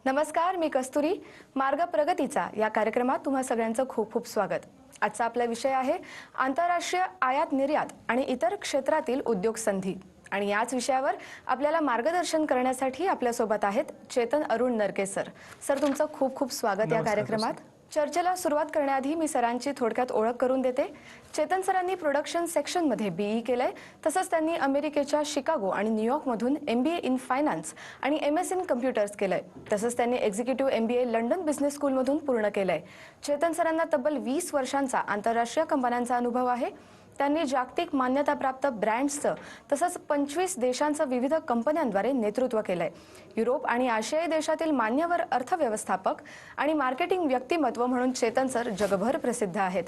नमस्कार, मी कस्तुरी. मार्ग प्रगतीचा या कार्यक्रमात तुम्हा सगळ्यांचं खूप खूप स्वागत. आजचा आपला विषय आहे आंतरराष्ट्रीय आयात निर्यात आणि इतर क्षेत्रातील उद्योग संधी. आणि याच विषयावर आपल्याला मार्गदर्शन करण्यासाठी आपल्यासोबत आहेत चेतन अरुण नरके सर. सर, तुमचं खूप खूप स्वागत या कार्यक्रमात. चर्चेला सुरुवात करण्याआधी मी सरांची थोडक्यात ओळख करून देते. चेतन सरांनी प्रोडक्शन सेक्शनमध्ये बीई केलंय, तसंच त्यांनी अमेरिकेच्या शिकागो आणि न्यूयॉर्कमधून MBA इन फायनान्स आणि MS इन कम्प्युटर्स केलंय. तसंच त्यांनी एक्झिक्युटिव्ह MBA लंडन बिझनेस स्कूलमधून पूर्ण केलंय. चेतन सरांना तब्बल 20 वर्षांचा आंतरराष्ट्रीय कंपन्यांचा अनुभव आहे. त्यांनी जागतिक मान्यताप्राप्त ब्रँड्सचं तसंच 25 देशांचं विविध कंपन्यांद्वारे नेतृत्व केलंय. युरोप आणि आशियाई देशातील मान्यवर अर्थव्यवस्थापक आणि मार्केटिंग व्यक्तिमत्व म्हणून चेतन सर जगभर प्रसिद्ध आहेत.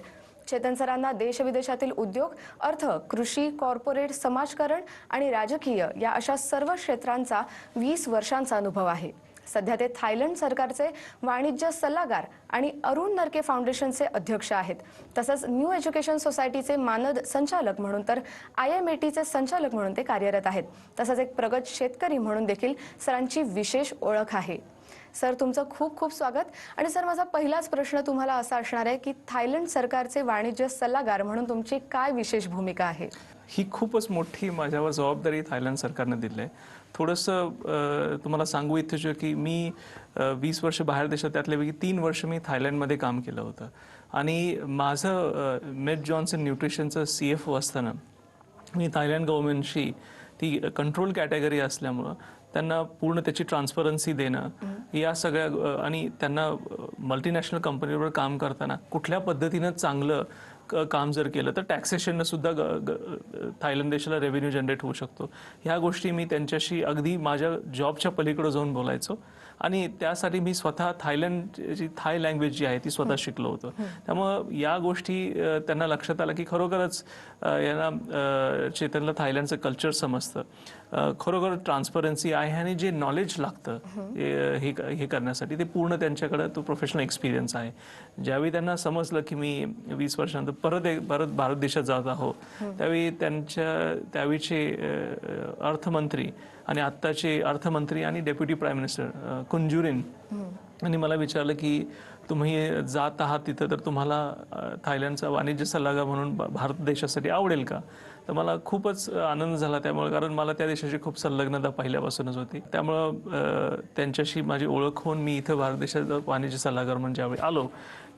चेतन सरांना देशविदेशातील उद्योग, अर्थ, कृषी, कॉर्पोरेट, समाजकारण आणि राजकीय या अशा सर्व क्षेत्रांचा 20 वर्षांचा अनुभव आहे. सध्या ते थायलंड सरकारचे वाणिज्य सल्लागार आणि अरुण नरके फाउंडेशनचे अध्यक्ष आहेत. तसंच न्यू एज्युकेशन सोसायटीचे मानद संचालक म्हणून तर IMATचे संचालक म्हणून ते कार्यरत आहेत. तसंच एक प्रगत शेतकरी म्हणून देखील सरांची विशेष ओळख आहे. सर, तुमचं खूप खूप स्वागत. आणि सर, माझा पहिलाच प्रश्न तुम्हाला असा असणार आहे की थायलंड सरकारचे वाणिज्य सल्लागार म्हणून तुमची काय विशेष भूमिका आहे? ही खूपच मोठी माझ्यावर जबाबदारी थायलंड सरकारने दिली आहे. थोडंसं तुम्हाला सांगू इच्छितो की मी 20 वर्ष बाहेर देशात, त्यातल्यापैकी 3 वर्ष मी थायलंडमध्ये काम केलं होतं. आणि माझं मेड जॉन्सन न्यूट्रिशनचं CFO असताना मी थायलंड गव्हर्नमेंटशी ती कंट्रोल कॅटेगरी असल्यामुळं त्यांना पूर्ण त्याची ट्रान्सपरन्सी देणं या सगळ्या, आणि त्यांना मल्टीनॅशनल कंपनीवर काम करताना कुठल्या पद्धतीनं चांगलं काम जर केलं तर टॅक्सेशननं सुद्धा थायलंड देशाला रेव्हेन्यू जनरेट होऊ शकतो. ह्या गोष्टी मी त्यांच्याशी अगदी माझ्या जॉबच्या पलीकडे जाऊन बोलायचो. आणि त्यासाठी मी स्वतः थायलंडची थाय लँग्वेज जी आहे ती स्वतः शिकलो होतो. त्यामुळं या गोष्टी त्यांना लक्षात आलं की खरोखरच यांना चेतनला थायलंडचं कल्चर समजतं, खरोखर ट्रान्सपरन्सी आहे आणि जे नॉलेज लागतं हे करण्यासाठी ते पूर्ण त्यांच्याकडे तो प्रोफेशनल एक्सपिरियन्स आहे. ज्यावेळी त्यांना समजलं की मी 20 वर्षानंतर परत भारत देशात जात आहो, त्यावेळी त्यावेळीचे अर्थमंत्री आणि आत्ताचे अर्थमंत्री आणि डेप्युटी प्राईम मिनिस्टर कुंजुरिन यांनी मला विचारलं की तुम्ही जात आहात तिथं, तर तुम्हाला थायलंडचा वाणिज्य सल्लागार म्हणून भारत देशासाठी आवडेल का? तर मला खूपच आनंद झाला त्यामुळे, कारण मला त्या देशाची खूप संलग्नता पहिल्यापासूनच होती. त्यामुळं त्यांच्याशी माझी ओळख होऊन मी इथं भारत देशाचा वाणिज्य सल्लागार म्हणून ज्यावेळी आलो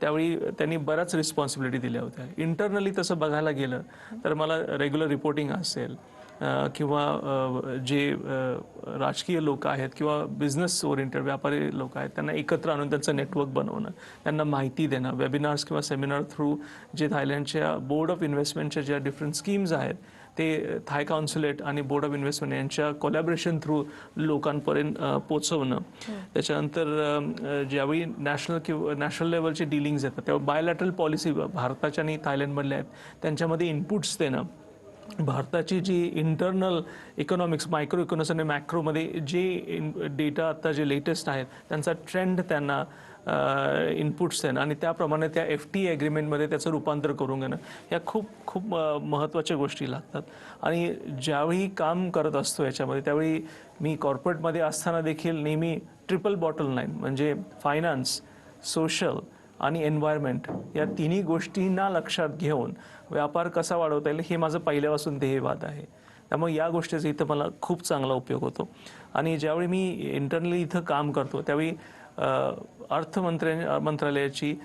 त्यावेळी त्यांनी बऱ्याच रिस्पॉन्सिबिलिटी दिल्या होत्या. इंटरनली तसं बघायला गेलं तर मला रेग्युलर रिपोर्टिंग असेल किंवा जे राजकीय लोक आहेत किंवा बिझनेस ओरिएंटेड व्यापारी लोक आहेत त्यांना एकत्र आणून त्यांचं नेटवर्क बनवणं, त्यांना माहिती देणं, वेबिनार्स किंवा सेमिनार थ्रू जे थायलंडच्या बोर्ड ऑफ इन्व्हेस्टमेंटच्या ज्या डिफरंट स्कीम्स आहेत ते थाय काउन्सिलेट आणि बोर्ड ऑफ इन्व्हेस्टमेंट यांच्या कोलॅबरेशन थ्रू लोकांपर्यंत पोचवणं. त्याच्यानंतर ज्यावेळी नॅशनल लेवलचे डीलिंग्स येतात तेव्हा बायोलॅटरल पॉलिसी भारताच्या आणि थायलंडमधल्या आहेत त्यांच्यामध्ये इनपुट्स देणं, भारताची जी इंटरनल इकॉनॉमिक्स, मायक्रो इकॉनॉमिक्स आणि मॅक्रोमध्ये जे डेटा आता जे लेटेस्ट आहेत त्यांचा ट्रेंड त्यांना इनपुट्स देणं आणि त्याप्रमाणे त्या FTA ॲग्रीमेंटमध्ये त्याचं रूपांतर करून घेणं, ह्या खूप महत्त्वाच्या गोष्टी लागतात. आणि ज्यावेळी काम करत असतो याच्यामध्ये त्यावेळी मी कॉर्पोरेटमध्ये असताना देखील नेहमी ट्रिपल बॉटल लाईन म्हणजे फायनान्स, सोशल आणि एन्व्हायरमेंट या तिन्ही गोष्टींना लक्षात घेऊन व्यापार कसा वाढवता येईल हे माझं पहिल्यापासून ध्येयवाद आहे. त्यामुळे या गोष्टीचा इथं मला खूप चांगला उपयोग होतो. आणि ज्यावेळी मी इंटरनली इथं काम करतो त्यावेळी मंत्रालयाची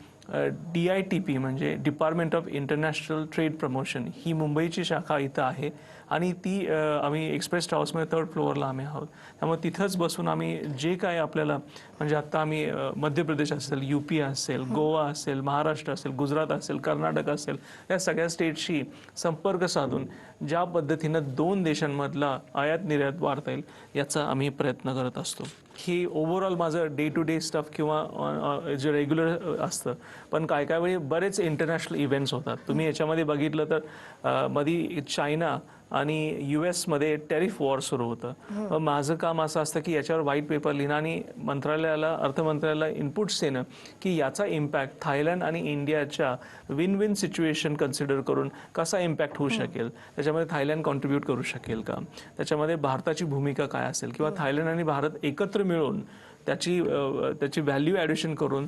DITP म्हणजे department of international trade promotion ही मुंबईची शाखा इथं आहे आणि ती आम्ही एक्सप्रेस हाऊसमध्ये 3rd फ्लोअरला आम्ही आहोत. त्यामुळे तिथंच बसून आम्ही जे काय आपल्याला म्हणजे आत्ता आम्ही मध्य प्रदेश असेल, UP असेल, गोवा असेल, महाराष्ट्र असेल, गुजरात असेल, कर्नाटक असेल, या सगळ्या स्टेटशी संपर्क साधून ज्या पद्धतीनं 2 देशांमधला आयात निर्यात वाढता येईल याचा आम्ही प्रयत्न करत असतो. ही ओव्हरऑल माझं डे टू डे स्टफ किंवा जे रेग्युलर असतं. पण काय वेळी बरेच इंटरनॅशनल इव्हेंट्स होतात. तुम्ही याच्यामध्ये बघितलं तर मध्ये चायना आणि US मध्ये टॅरिफ वॉर सुरू होतं. मग माझं काम असं असतं की याच्यावर व्हाईट पेपर लिहिणं आणि मंत्रालयाला, अर्थमंत्र्याला इनपुट्स देणं की याचा इम्पॅक्ट थायलंड आणि इंडियाच्या विन विन सिच्युएशन कन्सिडर करून कसा इम्पॅक्ट होऊ शकेल, त्याच्यामध्ये थायलंड कॉन्ट्रीब्यूट करू शकेल का, त्याच्यामध्ये भारताची भूमिका काय असेल किंवा थायलंड आणि भारत एकत्र मिळून त्याची व्हॅल्यू ॲडिशन करून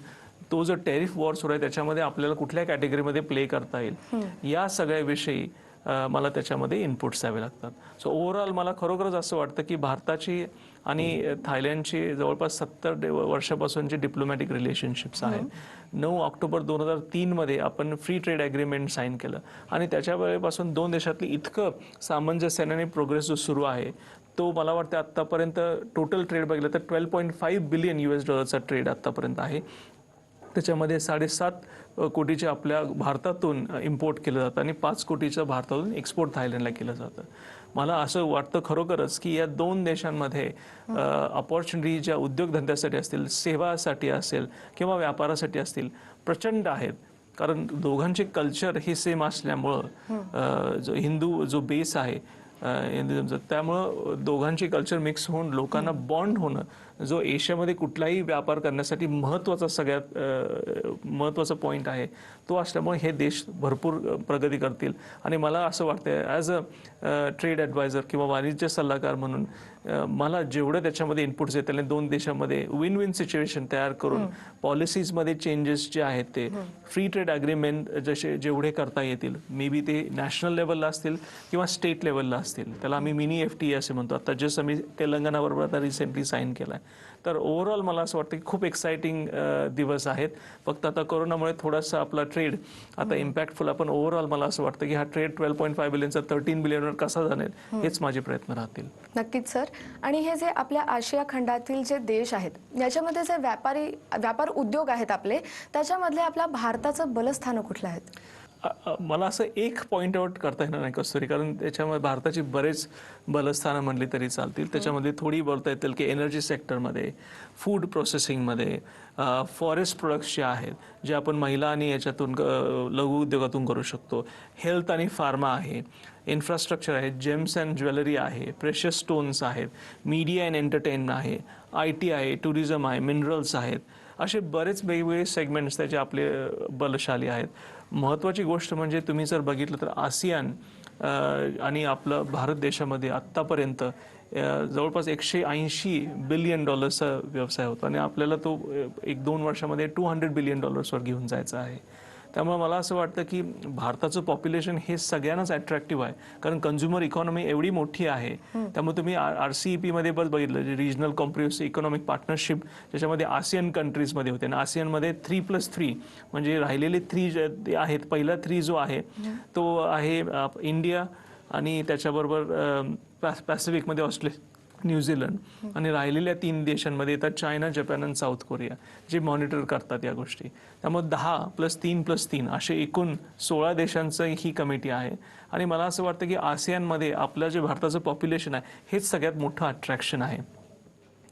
तो जो टेरिफ वॉर सुरू आहे त्याच्यामध्ये आपल्याला कुठल्या कॅटेगरीमध्ये प्ले करता येईल या सगळ्या विषयी मला त्याच्यामध्ये इनपुट्स द्यावे लागतात. सो ओव्हरऑल मला खरोखरच असं वाटतं की भारताची आणि थायलंडची जवळपास 70 वर्षापासूनची डिप्लोमॅटिक रिलेशनशिप्स आहेत. 9 ऑक्टोबर 2003 मध्ये आपण फ्री ट्रेड ॲग्रीमेंट साईन केलं आणि त्याच्या वेळेपासून दोन देशातली इतकं सामंजस्याने आणि प्रोग्रेस जो सुरू आहे तो मला वाटतं आत्तापर्यंत टोटल ट्रेड बघितलं तर $12.5 बिलियन US ट्रेड आत्तापर्यंत आहे. त्याच्यामध्ये 7.5 कोटीचे आपल्या भारतातून इम्पोर्ट केलं जातं आणि 5 कोटीचं भारतातून एक्सपोर्ट थायलंडला केलं जातं. मला असं वाटतं खरोखरच की या दोन देशांमध्ये अपॉर्च्युनिटी ज्या उद्योगधंद्यासाठी असतील, सेवासाठी असेल किंवा व्यापारासाठी असतील प्रचंड आहेत. कारण दोघांचे कल्चर हे सेम असल्यामुळं जो हिंदू जो बेस आहे हिंदुझमचं त्यामुळं दोघांची कल्चर मिक्स होऊन लोकांना बॉन्ड होणं जो एशियामध्ये कुठलाही व्यापार करण्यासाठी महत्त्वाचा पॉईंट आहे तो असल्यामुळे हे देश भरपूर प्रगती करतील. आणि मला असं वाटतं ॲज अ ट्रेड ॲडवायझर किंवा वाणिज्य सल्लागार म्हणून मला जेवढं त्याच्यामध्ये इनपुट्स येतील आणि दोन देशामध्ये विन विन सिच्युएशन तयार करून पॉलिसीजमध्ये चेंजेस जे आहेत ते फ्री ट्रेड ॲग्रीमेंट जेवढे करता येतील मे बी ते नॅशनल लेवलला असतील किंवा स्टेट लेवलला असतील त्याला आम्ही मिनी FTA असे म्हणतो. आता जस्ट आम्ही तेलंगणाबरोबर आता रिसेंटली साईन केला आहे. तर ओव्हरऑल मला असं वाटतं की खूप एक्साइटिंग दिवस आहेत. फक्त आता कोरोनामुळे थोडासा आपला ट्रेड आता इम्पॅक्टफुल आपण ओव्हरऑल मला असं वाटतं की हा ट्रेड 12.5 बिलियनचा 13 बिलियनवर कसा जाणार हेच माझे प्रयत्न राहतील. नक्कीच सर. आणि हे जे आपल्या आशिया खंडातील जे देश आहेत याच्यामध्ये जे व्यापार उद्योग आहेत आपले त्याच्यामधले आपल्या भारताचं बलस्थान कुठलं आहेत? मला असं एक पॉईंट आउट करता येणार नाही कस्तुरी, कारण त्याच्यामध्ये भारताची बरेच बलस्थानं म्हणली तरी चालतील. त्याच्यामध्ये थोडी बोलता येतील की एनर्जी सेक्टरमध्ये, फूड प्रोसेसिंगमध्ये, फॉरेस्ट प्रोडक्ट्स जे आहेत जे आपण महिला आणि याच्यातून लघु उद्योगातून करू शकतो, हेल्थ आणि फार्मा आहे, इन्फ्रास्ट्रक्चर आहे, जेम्स अँड ज्वेलरी आहे, प्रेशियस स्टोन्स आहेत, मीडिया अँड एंटरटेनमेंट आहे, IT आहे, टुरिझम आहे, मिनरल्स आहेत, असे बरेच वेगवेगळे सेगमेंट्स त्याचे आपले बलशाली आहेत. महत्त्वाची गोष्ट म्हणजे तुम्ही जर बघितलं तर आसियान आणि आपलं भारत देशामध्ये आत्तापर्यंत जवळपास $180 बिलियन व्यवसाय होता आणि आपल्याला तो 1-2 वर्षामध्ये $200 बिलियन वर घेऊन जायचा आहे. त्यामुळे मला असं वाटतं की भारताचं पॉप्युलेशन हे सगळ्यांनाच अट्रॅक्टिव्ह आहे कारण कंझ्युमर इकॉनॉमी एवढी मोठी आहे. त्यामुळे तुम्ही RCEP मध्ये बस बघितलं जे रिजनल कॉम्प्रिहेन्सिव्ह इकॉनॉमिक पार्टनरशिप ज्याच्यामध्ये आसियन कंट्रीजमध्ये होते आणि आसियनमध्ये 3+3 म्हणजे राहिलेले 3 जे आहेत पहिला 3 जो आहे तो आहे इंडिया आणि त्याच्याबरोबर पॅसिफिकमध्ये ऑस्ट्रेलिया, न्यूझीलंड आणि राहिलेल्या 3 देशांमध्ये येतात चायना, जपान आणि साऊथ कोरिया जे मॉनिटर करतात या गोष्टी. त्यामुळे 10+3+3 असे एकूण 16 देशांचं ही कमिटी आहे आणि मला असं वाटतं की आसियानमध्ये आपलं जे भारताचं पॉप्युलेशन आहे हेच सगळ्यात मोठं अट्रॅक्शन आहे.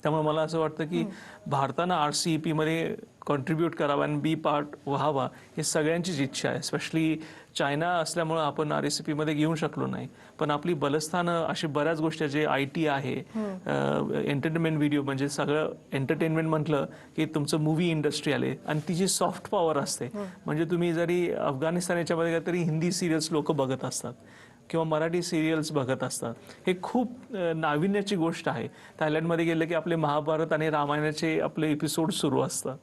त्यामुळे मला असं वाटतं की भारतानं RCEP मध्ये कॉन्ट्रीब्यूट करावा आणि बी पार्ट व्हावा ही सगळ्यांचीच इच्छा आहे. स्पेशली चायना असल्यामुळं आपण RCEP मध्ये घेऊ शकलो नाही, पण आपली बलस्थानं अशी बऱ्याच गोष्टी जे IT आहे, एंटरटेनमेंट व्हिडिओ म्हणजे सगळं एंटरटेनमेंट म्हटलं की तुमचं मूवी इंडस्ट्री आले आणि ती जी सॉफ्ट पॉवर असते म्हणजे तुम्ही जरी अफगाणिस्तान याच्यामध्ये गेलं तरी हिंदी सिरियल्स लोक बघत असतात किंवा मराठी सिरियल्स बघत असतात. हे खूप नाविन्याची गोष्ट आहे. थायलंडमध्ये गेलं की आपले महाभारत आणि रामायणाचे आपले एपिसोड सुरू असतात.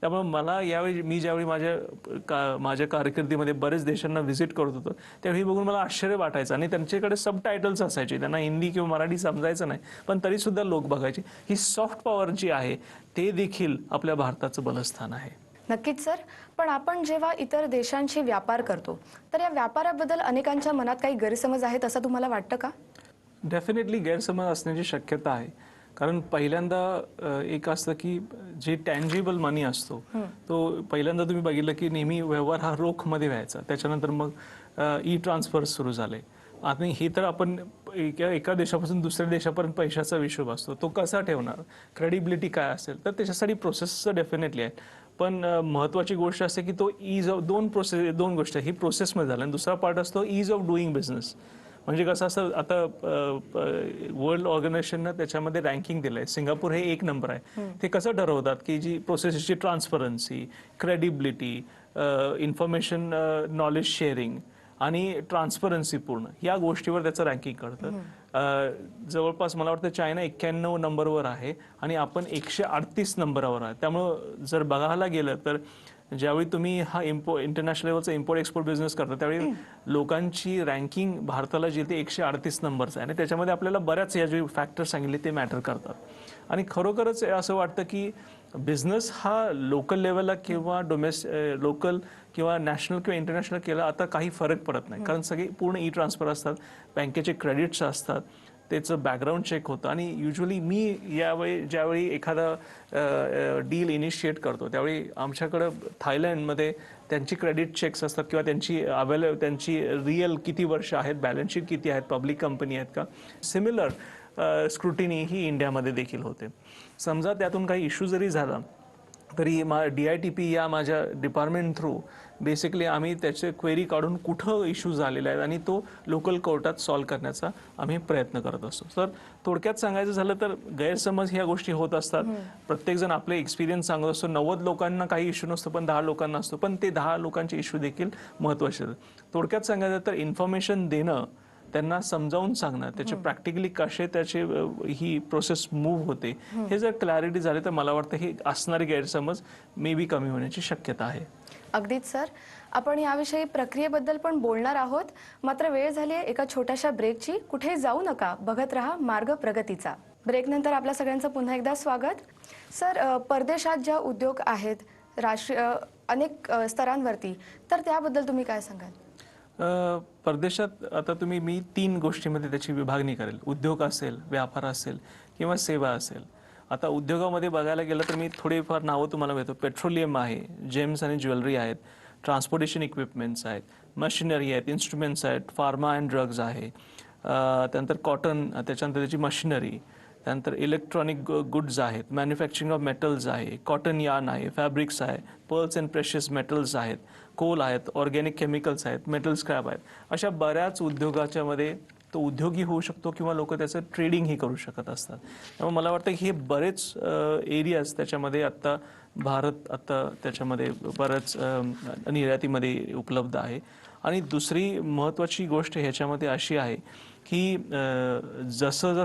त्यामुळे मला यावेळी मी ज्यावेळी माझ्या कारकिर्दीमध्ये बरेच देशांना व्हिजिट करत होतो त्यावेळी बघून मला आश्चर्य वाटायचं आणि त्यांच्याकडे सबटायटल्स असायचे. त्यांना हिंदी किंवा मराठी समजायचं नाही पण तरीसुद्धा लोक बघायचे. ही सॉफ्ट पॉवर जी आहे ते देखील आपल्या भारताचं बलस्थान आहे. नक्कीच सर. पण आपण जेव्हा इतर देशांशी व्यापार करतो तर या व्यापाराबद्दल अनेकांच्या मनात काही गैरसमज आहेत असं तुम्हाला वाटतं का? डेफिनेटली गैरसमज असण्याची शक्यता आहे. कारण पहिल्यांदा एक असतं की जे टँजिबल मनी असतो तो पहिल्यांदा तुम्ही बघितलं की नेहमी व्यवहार हा रोखमध्ये व्हायचा. त्याच्यानंतर मग ट्रान्सफर सुरू झाले. आणि हे तर आपण एका देशापासून दुसऱ्या देशापर्यंत पैशाचा हिशोब असतो तो कसा ठेवणार, क्रेडिबिलिटी काय असेल तर त्याच्यासाठी प्रोसेस डेफिनेटली आहे. पण महत्त्वाची गोष्ट असते की तो ईज ऑफ दोन गोष्ट ही प्रोसेसमध्ये झाल्या आणि दुसरा पार्ट असतो ईज ऑफ डुईंग बिझनेस. म्हणजे कसं असं आता वर्ल्ड ऑर्गनायझेशननं त्याच्यामध्ये रँकिंग दिलं आहे. सिंगापूर हे 1 नंबर आहे. ते कसं ठरवतात की जी प्रोसेसची transparency, credibility, information knowledge sharing आणि ट्रान्सपरन्सी पूर्ण या गोष्टीवर त्याचं रँकिंग करतं. जवळपास मला वाटतं चायना 91 नंबरवर आहे आणि आपण 138 नंबरावर आहे. त्यामुळं जर बघायला गेलं तर ज्यावेळी तुम्ही हा इंटरनॅशनल लेवलचा इम्पोर्ट एक्सपोर्ट बिझनेस करता त्यावेळी लोकांची रँकिंग भारताला जे ते 138 नंबरचं आहे आणि त्याच्यामध्ये आपल्याला बऱ्याच या जे फॅक्टर सांगितले ते मॅटर करतात. आणि खरोखरच असं वाटतं की बिझनेस हा लोकल लेवलला किंवा लोकल किंवा नॅशनल किंवा इंटरनॅशनल केला आता काही फरक पडत नाही, कारण सगळे पूर्ण ई ट्रान्सफर असतात, बँकेचे क्रेडिट्स असतात, त्याचं बॅकग्राऊंड चेक होतं. आणि युजली मी ज्यावेळी एखादा डील इनिशिएट करतो त्यावेळी आमच्याकडं थायलंडमध्ये त्यांची क्रेडिट चेक्स असतात किंवा त्यांची रिअल किती वर्ष आहेत, बॅलन्स शीट किती आहेत, पब्लिक कंपनी आहेत का. सिमिलर स्क्रुटिनी ही इंडियामध्ये देखील होते. समजा त्यातून काही इश्यू जरी झाला तरी DITP या माझ्या डिपार्टमेंट थ्रू बेसिकली आम्ही त्याचे क्वेरी काढून कुठं इश्यू झालेले आहेत आणि तो लोकल कोर्टात सॉल्व्ह करण्याचा आम्ही प्रयत्न करत असतो. तर थोडक्यात सांगायचं झालं तर गैरसमज ह्या गोष्टी होत असतात. प्रत्येकजण आपले एक्सपिरियन्स सांगत असतो. 90 लोकांना काही इश्यू नसतो पण 10 लोकांना असतो, पण ते 10 लोकांचे इश्यू देखील महत्त्वाचे आहेत. थोडक्यात सांगायचं तर इन्फॉर्मेशन देणं, त्यांना समजावून सांगणं, त्याचे प्रॅक्टिकली कसे त्याचे ही प्रोसेस मूव्ह होते हे जर क्लॅरिटी झाले तर मला वाटतं हे असणारे गैरसमज मे बी कमी होण्याची शक्यता आहे. अगदीच सर, आपण याविषयी प्रक्रियेबद्दल पण बोलणार आहोत. मात्र वेळ झाली आहे एका छोट्याशा ब्रेकची. कुठेही जाऊ नका, बघत रहा मार्ग प्रगतीचा. ब्रेकनंतर आपल्या सगळ्यांचं पुन्हा एकदा स्वागत. सर, परदेशात ज्या उद्योग आहेत राष्ट्रीय अनेक स्तरांवरती, तर त्याबद्दल तुम्ही काय सांगाल? परदेशात आता मी 3 गोष्टीमध्ये त्याची विभागणी करेल. उद्योग असेल, व्यापार असेल किंवा सेवा असेल. आता उद्योगामध्ये बघायला गेलं तर मी थोडेफार नावं तुम्हाला देतो. पेट्रोलियम आहे, जेम्स आणि ज्वेलरी आहेत, ट्रान्सपोर्टेशन इक्विपमेंट्स आहेत, मशिनरी आहेत, इन्स्ट्रुमेंट्स आहेत, फार्मा अँड ड्रग्ज आहे, त्यानंतर कॉटन, त्याच्यानंतर त्याची मशिनरी, त्यानंतर इलेक्ट्रॉनिक गुड्स आहेत, मॅन्युफॅक्चरिंग ऑफ मेटल्स आहे, कॉटन यार्न आहे, फॅब्रिक्स आहे, पर्ल्स अँड प्रेशियस मेटल्स आहेत, कोल आहेत, ऑर्गॅनिक केमिकल्स आहेत, मेटल स्क्रॅप आहेत. अशा बऱ्याच उद्योगाच्या मध्ये तो उद्योगी होऊ शकतो किंवा लोक त्याचं ट्रेडिंगही करू शकत असतात. त्यामुळे मला वाटतं की हे बरेच एरियाज त्याच्यामध्ये भारत त्याच्यामध्ये बरंच निर्यातीमध्ये उपलब्ध आहे. आणि दुसरी महत्त्वाची गोष्ट ह्याच्यामध्ये अशी आहे की जसं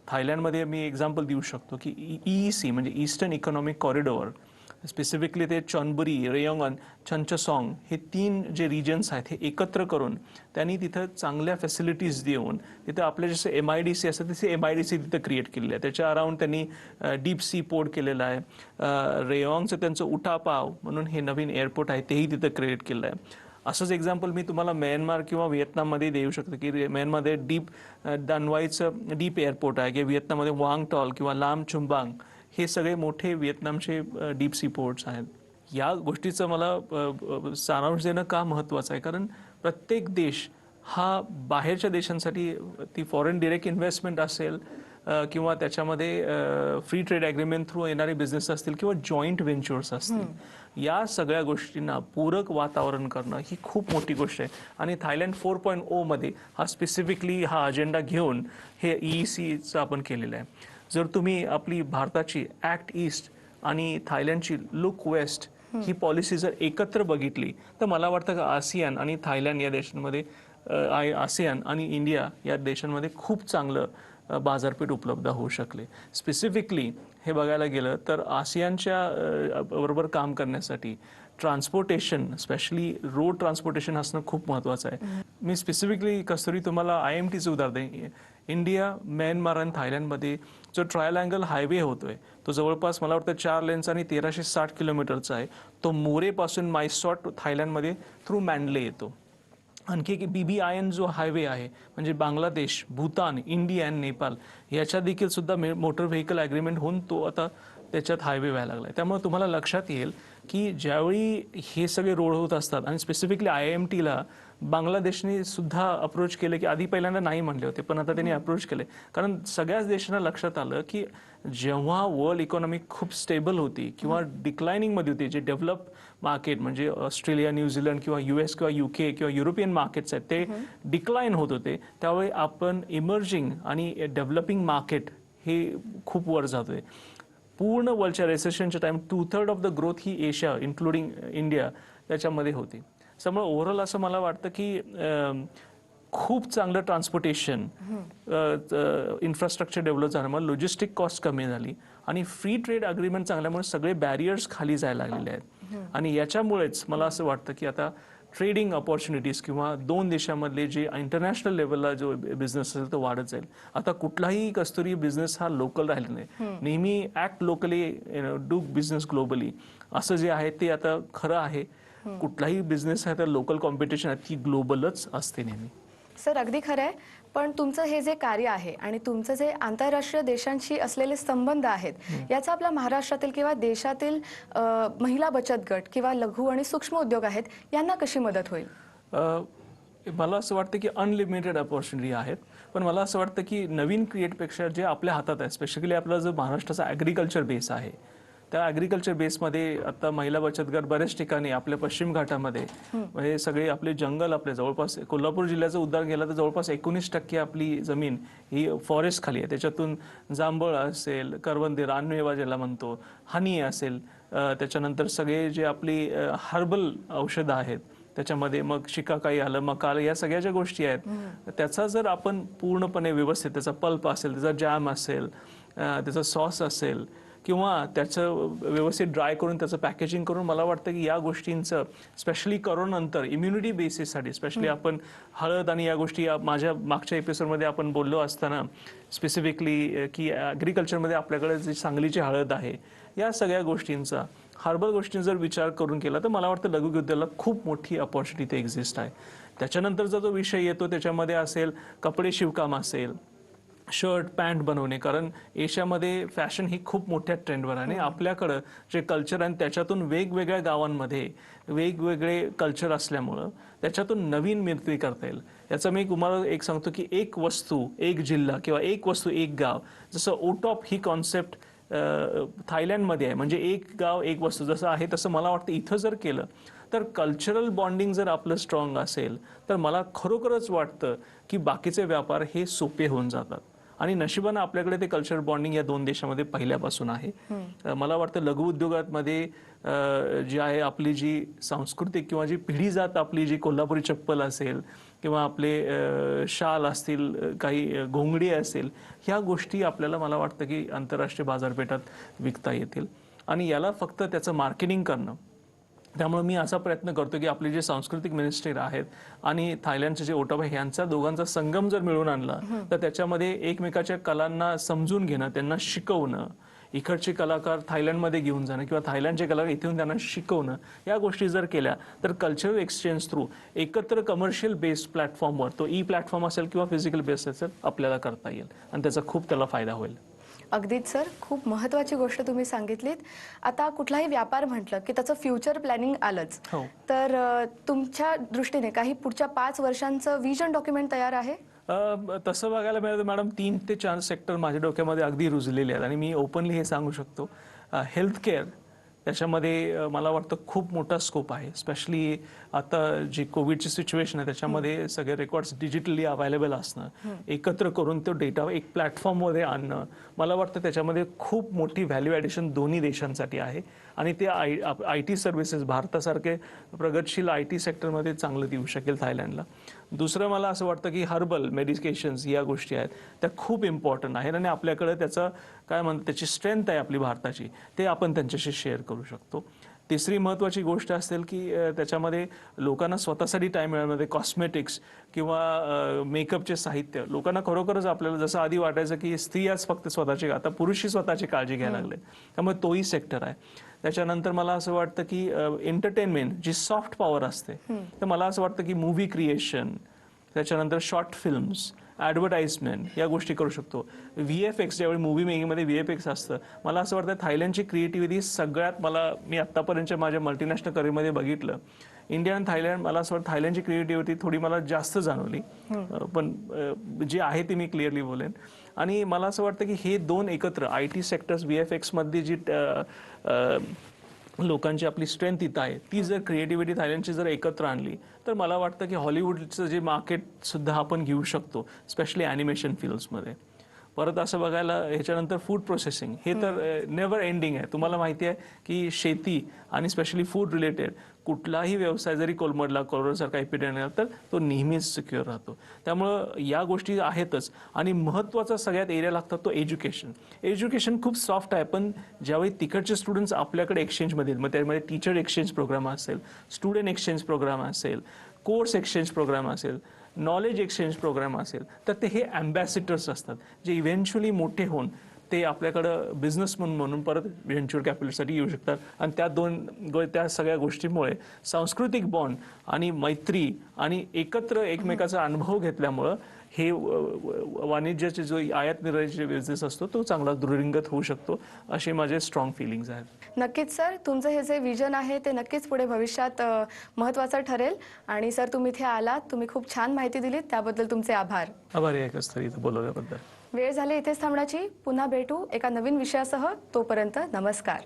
थायलंडमध्ये मी एक्झाम्पल देऊ शकतो की EEC म्हणजे ईस्टर्न इकॉनॉमिक कॉरिडॉर, स्पेसिफिकली ते चॉनबुरी, रेयोंगन, चंचसॉंग हे 3 जे रिजन्स आहेत हे एकत्र करून त्यांनी तिथं चांगल्या फॅसिलिटीज देऊन तिथं आपले जसे MIDC असतात तसे MIDC तिथं क्रिएट केलेले आहे. त्याच्या अराउंड त्यांनी डीप सी पोर्ट केलेलं आहे. रेयोंगचं त्यांचं उटापाव म्हणून हे नवीन एअरपोर्ट आहे तेही तिथं क्रिएट केलं आहे. असंच एक्झाम्पल मी तुम्हाला म्यानमार किंवा व्हिएतनाममध्ये देऊ शकतो की म्यानमारमध्ये डानवाईचं डीप एअरपोर्ट आहे, की व्हिएतनाममध्ये वांग टॉल किंवा लाम चुंबांग हे सगळे मोठे व्हिएतनामचे डीप सी पोर्ट्स आहेत. या गोष्टीचं मला सारांश देणं का महत्त्वाचं आहे, कारण प्रत्येक देश हा बाहेरच्या देशांसाठी ती फॉरेन डिरेक्ट इन्व्हेस्टमेंट असेल किंवा त्याच्यामध्ये फ्री ट्रेड ॲग्रीमेंट थ्रू येणारे बिझनेस असतील किंवा जॉईंट व्हेंचर्स असतील, या सगळ्या गोष्टींना पूरक वातावरण करणं ही खूप मोठी गोष्ट आहे. आणि थायलंड 4.0 मध्ये स्पेसिफिकली हा अजेंडा घेऊन हे EECचं आपण केलेलं आहे. जर तुम्ही आपली भारताची ॲक्ट ईस्ट आणि थायलंडची लुक वेस्ट ही पॉलिसी जर एकत्र बघितली तर मला वाटतं की आसियान आणि थायलंड या देशांमध्ये आसियान आणि इंडिया या देशांमध्ये खूप चांगलं बाजारपेठ उपलब्ध होऊ शकले. स्पेसिफिकली हे बघायला गेलं तर आसियानच्या बरोबर काम करण्यासाठी ट्रान्सपोर्टेशन, स्पेशली रोड ट्रान्सपोर्टेशन असणं खूप महत्त्वाचं आहे. मी स्पेसिफिकली कस्तुरी तुम्हाला IMTचं उदाहरण देईन. इंडिया, म्यानमार आणि थायलंडमध्ये जो ट्रायल अँगल हायवे होतोय तो जवळपास मला वाटतं 4 लेन्स आणि 1360 किलोमीटरचा आहे. तो मोरेपासून मायसॉट थायलंडमध्ये थ्रू मॅन्डले येतो. आणखी एक BBIN जो हायवे आहे म्हणजे बांगलादेश, भूतान, इंडिया आणि नेपाळ याच्या देखील सुद्धा मोटर व्हेकल ॲग्रीमेंट होऊन तो आता त्याच्यात हायवे व्हायला लागला आहे. त्यामुळे तुम्हाला लक्षात येईल की ज्यावेळी हे सगळे रोड होत असतात आणि स्पेसिफिकली IMTला बांगलादेशने सुद्धा अप्रोच केले, की आधी पहिल्यांदा नाही म्हणले होते पण आता त्यांनी अप्रोच केले, कारण सगळ्याच देशांना लक्षात आलं की जेव्हा वर्ल्ड इकॉनॉमी खूप स्टेबल होती किंवा डिक्लायनिंगमध्ये होती, जे डेव्हलप मार्केट म्हणजे ऑस्ट्रेलिया, न्यूझीलंड किंवा US किंवा UK किंवा युरोपियन मार्केट्स आहेत ते डिक्लाइन होत होते, त्यावेळी आपण इमर्जिंग आणि डेव्हलपिंग मार्केट हे खूप वर जातोय. पूर्ण वर्ल्डच्या रिसेशनच्या टाइम 2/3 ऑफ द ग्रोथ ही एशिया इन्क्लुडिंग इंडिया त्याच्यामध्ये होती. त्यामुळे ओव्हरऑल असं मला वाटतं की खूप चांगलं ट्रान्सपोर्टेशन इन्फ्रास्ट्रक्चर डेव्हलप झाल्यामुळे लॉजिस्टिक कॉस्ट कमी झाली आणि फ्री ट्रेड अग्रीमेंट चांगल्यामुळे सगळे बॅरियर्स खाली जायला लागलेले आहेत आणि याच्यामुळेच मला असं वाटतं की आता ट्रेडिंग ऑपॉर्च्युनिटीज किंवा दोन देशामधले जे इंटरनॅशनल लेवलला जो बिझनेस असेल तो वाढत जाईल. आता कुठलाही कस्तुरी बिझनेस हा लोकल राहिला नाही. नेहमी act locally do business globally असं जे आहे ते आता खरं आहे. कुठलाही बिझनेस आहे तर लोकल कॉम्पिटिशन आहे ती ग्लोबलच असते नेहमी. सर अगदी खरं आहे. पण तुमचं हे जे कार्य आहे आणि तुमचं जे आंतरराष्ट्रीय देशांशी असलेले संबंध आहेत याचा आपल्या महाराष्ट्रातील किंवा देशातील महिला बचत गट किंवा लघु आणि सूक्ष्म उद्योग आहेत यांना कशी मदत होईल? मला असं वाटतं की अनलिमिटेड अपॉर्च्युनिटी आहेत. पण मला असं वाटतं की नवीन क्रिएटपेक्षा जे आपल्या हातात आहे, स्पेशली आपला जो महाराष्ट्राचा ॲग्रिकल्चर बेस आहे त्या ॲग्रिकल्चर बेसमध्ये आता महिला बचत गट बऱ्याच ठिकाणी आपल्या पश्चिम घाटामध्ये म्हणजे सगळे आपले जंगल आपले जवळपास कोल्हापूर जिल्ह्याचं उदाहरण गेलं तर जवळपास 19% आपली जमीन ही फॉरेस्ट खाली आहे. त्याच्यातून जांभळ असेल, करवंदी, रानमेवा ज्याला म्हणतो, हनी असेल, त्याच्यानंतर सगळे जे आपली हर्बल औषधं आहेत त्याच्यामध्ये मग शिकाकाई आलं, मका आलं, या सगळ्या ज्या गोष्टी आहेत त्याचा जर आपण पूर्णपणे व्यवस्थित त्याचा पल्प असेल, त्याचा जॅम असेल, त्याचा सॉस असेल किंवा त्याचं व्यवस्थित ड्राय करून त्याचं पॅकेजिंग करून मला वाटतं की या गोष्टींचं स्पेशली करोनानंतर इम्युनिटी बेसिससाठी स्पेशली आपण हळद आणि या गोष्टी माझ्या मागच्या एपिसोडमध्ये आपण बोललो असताना स्पेसिफिकली की ॲग्रिकल्चरमध्ये आपल्याकडे जी सांगलीची हळद आहे या सगळ्या गोष्टींचा हर्बल गोष्टींचा जर विचार करून केला तर मला वाटतं लघु उद्योगाला खूप मोठी अपॉर्च्युनिटी ते एक्झिस्ट आहे. त्याच्यानंतरचा जो विषय येतो त्याच्यामध्ये असेल कपडे शिवकाम असेल, शर्ट पॅन्ट बनवणे, कारण एशियामध्ये फॅशन ही खूप मोठ्या ट्रेंडवर आहे आणि आपल्याकडं जे कल्चर आहे त्याच्यातून वेगवेगळ्या गावांमध्ये वेगवेगळे कल्चर असल्यामुळं त्याच्यातून नवीन निर्मिती करता येईल. याचा मी तुम्हाला एक सांगतो की एक वस्तू एक जिल्हा किंवा एक वस्तू एक गाव, जसं ओटॉप ही कॉन्सेप्ट थायलंडमध्ये आहे, म्हणजे एक गाव एक वस्तू जसं आहे तसं मला वाटतं इथं जर केलं तर कल्चरल बॉन्डिंग जर आपलं स्ट्रॉंग असेल तर मला खरोखरच वाटतं की बाकीचे व्यापार हे सोपे होऊन जातात. आणि नशिबानं आपल्याकडे ते कल्चरल बॉन्डिंग या दोन देशामध्ये पहिल्यापासून आहे. मला वाटतं लघु उद्योगामध्ये जी आहे आपली जी सांस्कृतिक किंवा जी पिढी जात आपली जी कोल्हापुरी चप्पल असेल किंवा आपले शाल असतील, काही घोंगडी असेल, ह्या गोष्टी आपल्याला मला वाटतं की आंतरराष्ट्रीय बाजारपेठात विकता येतील आणि याला फक्त त्याचं मार्केटिंग करणं. त्यामुळे मी असा प्रयत्न करतो की आपले जे सांस्कृतिक मिनिस्टर आहेत आणि थायलंडचे जे ओटॉप आहे यांचा दोघांचा संगम जर मिळून आणला तर त्याच्यामध्ये एकमेकाच्या कलांना समजून घेणं, त्यांना शिकवणं, इकडचे कलाकार थायलंडमध्ये घेऊन जाणं किंवा थायलंडचे कलाकार इथून त्यांना शिकवणं, या गोष्टी जर केल्या तर कल्चरल एक्सचेंज थ्रू एकत्र कमर्शियल बेस्ड प्लॅटफॉर्मवर तो ई प्लॅटफॉर्म असेल किंवा फिजिकल बेस्ड असेल आपल्याला करता येईल आणि त्याचा खूप त्याला फायदा होईल. अगदीच सर, खूप महत्त्वाची गोष्ट तुम्ही सांगितलीत. आता कुठलाही व्यापार म्हटलं की त्याचं फ्युचर प्लॅनिंग आलंच. तर तुमच्या दृष्टीने काही पुढच्या 5 वर्षांचं विजन डॉक्युमेंट तयार आहे? तसं बघायला मिळालं मॅडम 3 ते 4 सेक्टर माझ्या डोक्यामध्ये अगदी रुजलेले आहेत आणि मी ओपनली हे सांगू शकतो. हेल्थ केअर त्याच्यामध्ये मला वाटतं खूप मोठा स्कोप आहे. स्पेशली आता जी कोविडची सिच्युएशन आहे त्याच्यामध्ये सगळे रेकॉर्ड्स डिजिटली अवेलेबल असणं, एकत्र करून तो डेटा एक प्लॅटफॉर्ममध्ये आणणं, मला वाटतं त्याच्यामध्ये खूप मोठी व्हॅल्यू ॲडिशन दोन्ही देशांसाठी आहे आणि ते आय टी सर्व्हिसेस भारतासारखे प्रगतशील आय टी सेक्टरमध्ये चांगलं देऊ शकेल थायलंडला. दुसरं मला असं वाटतं की हर्बल मेडिकेशन्स या गोष्टी आहेत त्या खूप इम्पॉर्टंट आहेत आणि आपल्याकडे त्याचं काय म्हणतात त्याची स्ट्रेंथ आहे आपली भारताची, ते आपण त्यांच्याशी शेअर करू शकतो. तिसरी महत्त्वाची गोष्ट असेल की त्याच्यामध्ये लोकांना स्वतःसाठी टाईम मिळण्यामध्ये कॉस्मेटिक्स किंवा मेकअपचे साहित्य, लोकांना खरोखरच आपल्याला जसं आधी वाटायचं की स्त्रियाच फक्त स्वतःची, आता पुरुषही स्वतःची काळजी घ्यायला लागले, त्यामुळे तोही सेक्टर आहे. त्याच्यानंतर मला असं वाटतं की एंटरटेनमेंट जी सॉफ्ट पॉवर असते, तर मला असं वाटतं की मूव्ही क्रिएशन, त्याच्यानंतर शॉर्ट फिल्म्स, ॲडव्हर्टाइजमेंट या गोष्टी करू शकतो. VFX ज्यावेळी मूव्ही मेकिंगमध्ये VFX असतं, मला असं वाटतं थायलंडची क्रिएटिव्हिटी सगळ्यात मी आत्तापर्यंतच्या माझ्या मल्टीनॅशनल करिअरमध्ये बघितलं, इंडिया आणि थायलंड, मला असं वाटतं थायलंडची क्रिएटिव्हिटी थोडी मला जास्त जाणवली, पण जी आहे ती मी क्लिअरली बोलेन. आणि मला असं वाटतं की हे दोन एकत्र आय टी सेक्टर्स VFX मधली जी लोकांची आपली स्ट्रेंथ इथं आहे ती जर क्रिएटिव्हिटी थायलंडची जर एकत्र आणली तर मला वाटतं की हॉलिवूडचं जे मार्केट सुद्धा आपण घेऊ शकतो, स्पेशली ॲनिमेशन फिल्म्समध्ये. परत असं बघायला ह्याच्यानंतर फूड प्रोसेसिंग हे तर नेव्हर एंडिंग आहे. तुम्हाला माहिती आहे की शेती आणि स्पेशली फूड रिलेटेड कुठलाही व्यवसाय जरी कोलमडला, कोरोनासारखा एपिडेमिक आला, तर तो नेहमीच सिक्युअर राहतो. त्यामुळं या गोष्टी आहेतच. आणि महत्त्वाचा सगळ्यात एरिया लागतात तो एज्युकेशन. एज्युकेशन खूप सॉफ्ट आहे, पण ज्यावेळी तिकडचे स्टुडंट्स आपल्याकडे एक्सचेंजमध्ये मग त्यामध्ये टीचर एक्सचेंज प्रोग्राम असेल, स्टुडंट एक्सचेंज प्रोग्राम असेल, कोर्स एक्सचेंज प्रोग्राम असेल, नॉलेज एक्सचेंज प्रोग्राम असेल, तर ते हे ॲम्बॅसिडर्स असतात जे इव्हेंच्युअली मोठे होऊन ते आपल्याकडं बिझनेसमन म्हणून परत व्हेंचर कॅपिटलसाठी येऊ शकतात. आणि त्या सगळ्या गोष्टींमुळे सांस्कृतिक बॉन्ड आणि मैत्री आणि एकत्र एकमेकाचा अनुभव घेतल्यामुळं हे वाणिज्याचे जो आयात निर्यातीचे बिझनेस असतो तो चांगला दृढंगत होऊ शकतो, असे माझे स्ट्रॉंग फिलिंग्स आहेत. नक्कीच सर, तुमचं हे जे विजन आहे ते नक्कीच पुढे भविष्यात महत्त्वाचं ठरेल. आणि सर, तुम्ही इथे आलात, तुम्ही खूप छान माहिती दिलीत, त्याबद्दल तुमचे आभार. आभारी आहे कसं तरी इथं बोलवल्याबद्दल. वेळ झाली इथेच थांबण्याची. पुन्हा भेटू एका नवीन विषयासह. तोपर्यंत नमस्कार.